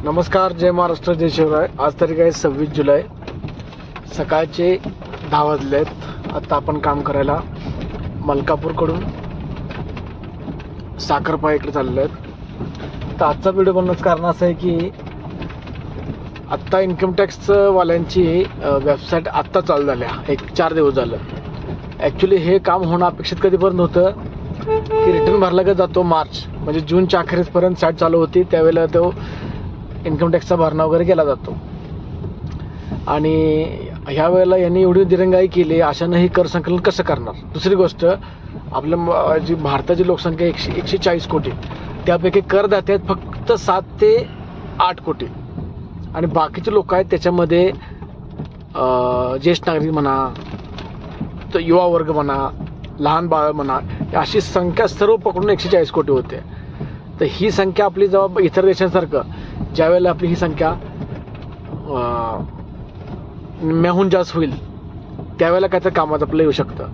नमस्कार, जय महाराष्ट्र, जय शिवराय. आज तारीख आहे 26 जुलै. सकाळचे 10 वाजलेत. आता आपण काम करायला मलकापूरकडून साखरपा इकडे चाललो आहेत. तर आजचा व्हिडिओ बनवण्याचं कारण असं आहे की आत्ता इन्कम टॅक्स वाल्यांची वेबसाईट आत्ता चालू झाल्या, एक 4 दिवस झालं. ॲक्च्युली हे काम होणं अपेक्षित कधीपर्यंत होतं की रिटर्न भरला का जातो मार्च, म्हणजे जूनच्या अखेरीसपर्यंत साईट चालू होती. त्यावेळेला तो इन्कम टॅक्सचा भरणा वगैरे केला जातो. आणि ह्या वेळेला यांनी एवढी दिरंगाई केली, अशानं हे कर संकलन कसं करणार. दुसरी गोष्ट, आपल्या जी भारताची लोकसंख्या 140 कोटी, त्यापैकी करदाते आहेत फक्त 7 ते 8 कोटी. आणि बाकीचे लोक आहेत त्याच्यामध्ये ज्येष्ठ नागरिक म्हणा, तर युवा वर्ग म्हणा, लहान बाळ म्हणा, अशी संख्या सर्व पकडून 140 कोटी होते. तर ही संख्या आपली जेव्हा इतर देशांसारखं ज्यावेळेला आपली ही संख्या म्याहून जास्त होईल त्यावेळेला काय तर कामात आपलं येऊ शकतं.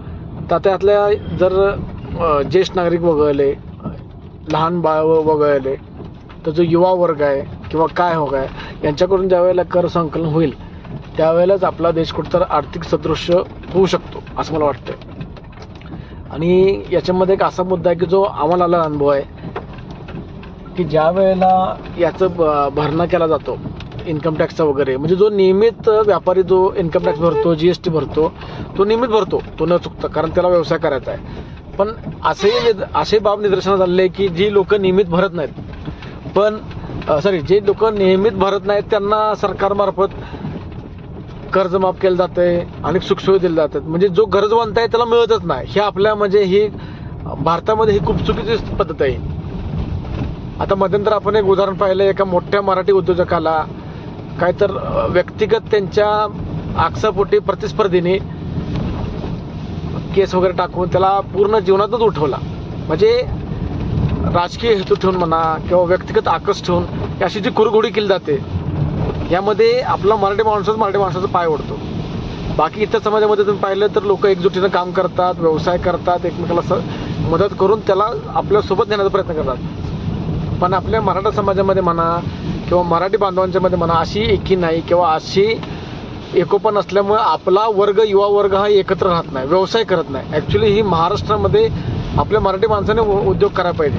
तर त्यातल्या जर ज्येष्ठ नागरिक वगळले, लहान बाळ वगळले, तर जो युवा वर्ग आहे किंवा काय हो काय यांच्याकडून ज्यावेळेला कर संकलन होईल त्यावेळेलाच आपला देश कुठंतर आर्थिक सदृश्य होऊ शकतो असं मला वाटतं. आणि याच्यामध्ये एक असा मुद्दा आहे की जो आम्हाला आला अनुभव आहे की ज्या वेळेला याचं भरणा केला जातो इन्कम टॅक्सचा वगैरे, म्हणजे जो नियमित व्यापारी जो इन्कम टॅक्स भरतो, GST भरतो, तो नियमित भरतो, तो न चुकता, कारण त्याला व्यवसाय करायचा आहे. पण असे बाब निदर्शनास आलेले आहे की जी लोक नियमित भरत नाहीत, पण जे लोक नियमित भरत नाहीत त्यांना सरकारमार्फत कर्ज माफ केलं जातं आहे, अनेक सुखसुविधा दिल्या जातात. म्हणजे जो गरजवंत आहे त्याला मिळतच नाही. हे आपल्या म्हणजे ही भारतामध्ये ही खूप चुकीची पद्धत आहे. आता मध्यंतर आपण एक उदाहरण पाहिलं, एका मोठ्या मराठी उद्योजकाला काय तर व्यक्तिगत त्यांच्या आक्षेपोटी प्रतिस्पर्धीने केस वगैरे टाकून त्याला पूर्ण जीवनातच उठवला. म्हणजे राजकीय हेतू ठेवून म्हणा किंवा व्यक्तिगत आकर्ष ठेवून अशी जी कुरघोडी केली जाते, यामध्ये आपला मराठी माणसाचा पाय ओढतो. बाकी इतर समाजामध्ये तुम्ही पाहिलं तर लोक एकजुटीनं काम करतात, व्यवसाय करतात, एकमेकाला मदत करून त्याला आपल्यासोबत नेण्याचा प्रयत्न करतात. पण आपल्या मराठा समाजामध्ये म्हणा किंवा मराठी बांधवांच्या मध्ये म्हणा अशी एकी नाही किंवा अशी एकोपा नसल्यामुळे आपला वर्ग, युवा वर्ग हा एकत्र राहत नाही, व्यवसाय करत नाही. ॲक्च्युली ही महाराष्ट्रामध्ये आपल्या मराठी माणसाने उद्योग करायला पाहिजे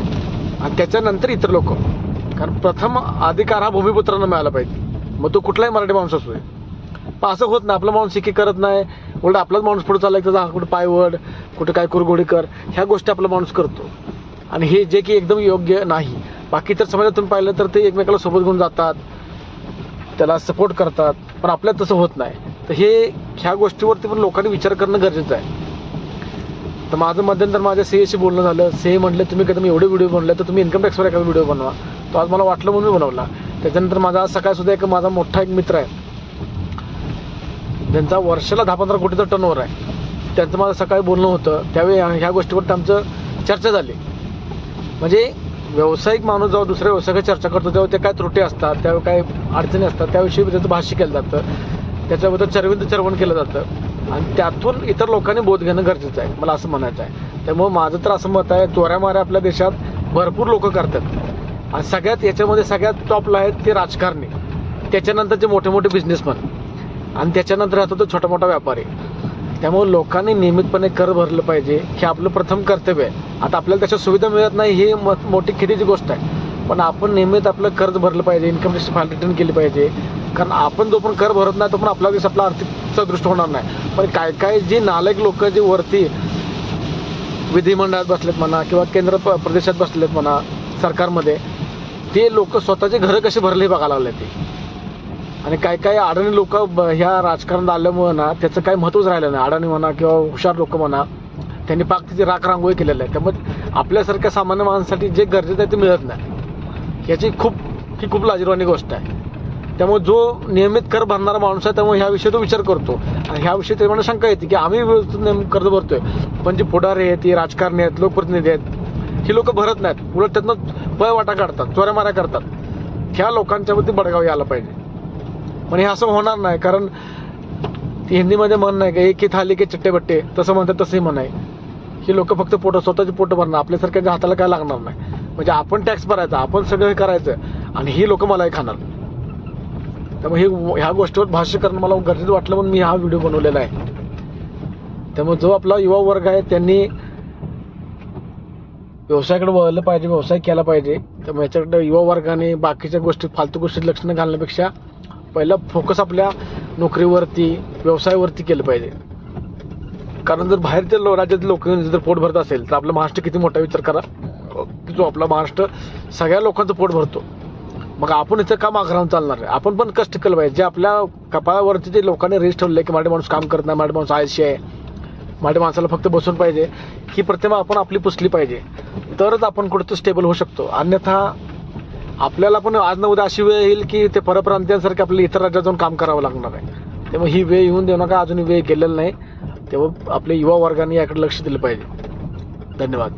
आणि त्याच्यानंतर इतर लोक, कारण प्रथम अधिकार हा भूमिपुत्रांना मिळाला पाहिजे, मग तो कुठलाही मराठी माणूस असू दे. पण असं होत नाही, आपला माणूस एकी करत नाही, उलट आपलाच माणूस पुढे चालला की कुठं पायवड, कुठं काय कुरघोडी कर, ह्या गोष्टी आपला माणूस करतो. आणि हे जे की एकदम योग्य नाही. बाकी तर समाजातून पाहिलं तर ते एकमेकाला सोबत घेऊन जातात, त्याला सपोर्ट करतात, पण आपल्यात तसं होत नाही. तर ह्या गोष्टीवरती पण लोकांनी विचार करणं गरजेचं आहे. तर माझं मध्यंतर माझ्या CAशी बोलणं झालं. CA म्हटलं तुम्ही कधी एवढे व्हिडिओ बनले तर तुम्ही इन्कम टॅक्सवर एखादा व्हिडिओ बनवा. तो आज मला वाटलं म्हणून मी बनवला. त्याच्यानंतर माझा आज सकाळी सुद्धा माझा मोठा एक मित्र आहे, ज्यांचा वर्षाला 10-15 कोटीचा टर्नओव्हर आहे, त्यांचं माझं सकाळी बोलणं होतं. त्यावेळी ह्या गोष्टीवरती आमचं चर्चा झाली. म्हणजे व्यावसायिक माणूस जेव्हा दुसऱ्या व्यवसायाकडे चर्चा करतो तेव्हा ते काय त्रुटी असतात, त्यावेळी काय अडचणी असतात, त्याविषयी त्याचं भाष्य केलं जातं, त्याच्याबद्दल चर्वण केलं जातं आणि त्यातून इतर लोकांनी बोध घेणं गरजेचं आहे, मला असं म्हणायचं आहे. त्यामुळे माझं तर असं मत आहे, चोऱ्या माऱ्या आपल्या देशात भरपूर लोक करतात आणि सगळ्यात याच्यामध्ये सगळ्यात टॉपला आहेत ते राजकारणी, त्याच्यानंतरचे मोठे मोठे बिझनेसमॅन आणि त्याच्यानंतर राहतो तो छोटा मोठा व्यापारी. त्यामुळे लोकांनी नियमितपणे कर भरलं पाहिजे, हे आपलं प्रथम कर्तव्य आहे. आता आपल्याला त्याच्या सुविधा मिळत नाही ही मोठी खिदीची गोष्ट आहे, पण आपण नियमित आपलं कर्ज भरलं पाहिजे, इन्कम टॅक्स फाईल रिटर्न केली पाहिजे. कारण आपण जो पण कर भरत नाही तो पण आपला देश आपला आर्थिक सदृष्ट होणार नाही. पण काय जी नालायक लोक जे वरती विधिमंडळात बसलेत म्हणा किंवा केंद्र प्रदेशात बसलेत म्हणा सरकारमध्ये, ते लोक स्वतःचे घरं कसे भरले हे बघायला लागले ते. आणि काय अडाणी लोक ह्या राजकारणात आल्यामुळे ना त्याचं काही महत्त्वच राहिलं नाही. अडाणी म्हणा किंवा हुशार लोक म्हणा, त्यांनी पाक तिची राख रांगोळी केलेलं आहे. त्यामुळे आपल्यासारख्या सामान्य माणसासाठी जे गरजेचं आहे ते मिळत नाही. ही खूप लाजिरवाणी गोष्ट आहे. त्यामुळे जो नियमित कर भरणारा माणूस आहे त्यामुळे ह्याविषयी तो विचार करतो आणि ह्याविषयी त्यामुळे शंका येते की आम्ही व्यवस्थित कर्ज भरतोय, पण जे पुढारी आहेत, राजकारणी आहेत, लोकप्रतिनिधी आहेत, ही लोक भरत नाहीत, उलट त्यातनं पळवाटा काढतात, चोऱ्या माऱ्या करतात. ह्या लोकांच्यावरती बडगाव यायला पाहिजे. पण हे असं होणार नाही, कारण हिंदीमध्ये म्हण नाही का, एक ही थाली के चिट्टे बट्टे, तसं म्हणतात तसंही म्हण आहे. ही लोक फक्त स्वतःचे पोट भरणं, आपल्यासारख्याच्या हाताला काय लागणार नाही. म्हणजे आपण टॅक्स भरायचा, आपण सगळं हे करायचं आणि ही लोक मलाही खाणार. त्यामुळे ह्या गोष्टीवर भाष्य करणं मला गरजेचं वाटलं म्हणून मी हा व्हिडिओ बनवलेला आहे. त्यामुळे जो आपला युवा वर्ग आहे त्यांनी व्यवसायाकडे वळलं पाहिजे, व्यवसाय केला पाहिजे. त्यामुळे याच्याकडे युवा वर्गाने बाकीच्या गोष्टी फालतू गोष्टीत लक्ष न घालण्यापेक्षा पहिला फोकस आपल्या नोकरीवरती, व्यवसायावरती केलं पाहिजे. कारण जर बाहेरच्या राज्यातील लोक जर पोट भरत असेल तर आपला महाराष्ट्र किती मोठा विचार करा. जो आपला महाराष्ट्र सगळ्या लोकांचं पोट भरतो, मग आपण इथं का मागं राहून चालणार आहे? आपण पण कष्ट केलं पाहिजे. जे आपल्या कपाळावरती जे लोकांनी रेस ठेवले की मराठी माणूस काम करत नाही, मराठी माणूस आळशी आहे, मराठी माणसाला फक्त बसून पाहिजे, ही प्रतिमा आपण आपली पुसली पाहिजे. तरच आपण कुठं स्टेबल होऊ शकतो. अन्यथा आपल्याला पण आज ना उद्या अशी वेळ येईल की ते परप्रांतीयांसारखे आपल्याला इतर राज्यात जाऊन काम करावं लागणार आहे. त्यामुळे ही वेळ येऊन देऊ नका. अजून वेळ गेलेला नाही. तेव्हा आपल्या युवा वर्गाने याकडे लक्ष दिलं पाहिजे. धन्यवाद.